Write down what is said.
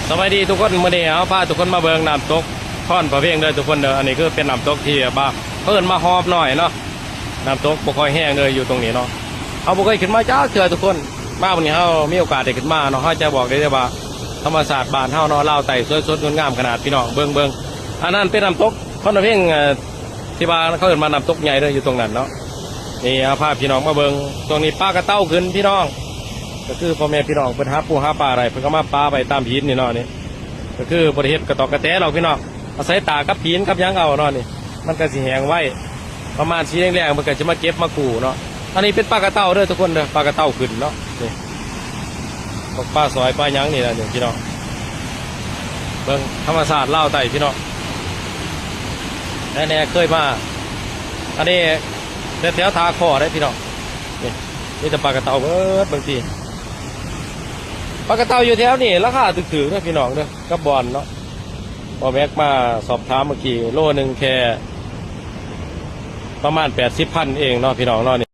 สวัสดีทุกคนมื่อนี้เอาพาทุกคนมาเบิ่งน้ำตกค่อนประเพียงเลยทุกคนเด้ออันนี้คือเป็นน้ำตกที่บ้าเพิ่นมาหอบหน่อยเนาะน้ำตกบ่ค่อยแห้งเลยอยู่ตรงนี้เนาะเอาบ่เคยขึ้นมาจ้าเถื่อทุกคนมาวันนี้เฮามีโอกาสได้ขึ้นมาเนาะเฮาจะบอกได้ว่าธรรมศาสตร์บ้านเฮาเนาะลาวไต่สดๆงามขนาดพี่น้องเบิ่งอันนั้นเป็นน้ำตกค่อนประเพียงที่บ้านเขาเอิ้นมาน้ำตกใหญ่เลยอยู่ตรงนั้นเนาะนี่เอาพาพี่น้องมาเบิ่งตรงนี้ปลากระเต้าขึ้นพี่น้องก็คือพ่อแม่พี่น้องเพิ่นหาปูหาปลาอะไรเพิ่นก็มาปลาไปตามหินนี่เนาะนี่ก็คือบริเฮ็ดกระตอกกระแตเราพี่น้องอาศัยตากับหินกับยังเอาเนาะนี่มันก็สิแห้งไว้ประมาณสีแดงๆมันก็จะมาเก็บมากู่เนาะอันนี้เป็นปลากระเต้าเด้อทุกคนเด้อปลากระเต้าขึ้นเนาะนี่ปลาซอยปลายังนี่นะนี่พี่น้องเบิ่งธรรมศาสตร์ลาวไต่พี่น้องแน่ๆเคยมาอันนี้แถวทาคอได้พี่น้องนี่แต่ปลากระเต้าเบิดบางทีปลากระเต้าอยู่แถวนี่ราคาถึกๆนะพี่น้องเด้อกับบอลเนาะพอแม็กมาสอบถามเมื่อกี้โลนึงแค่ประมาณ80,000เองเนาะพี่น้องเนาะ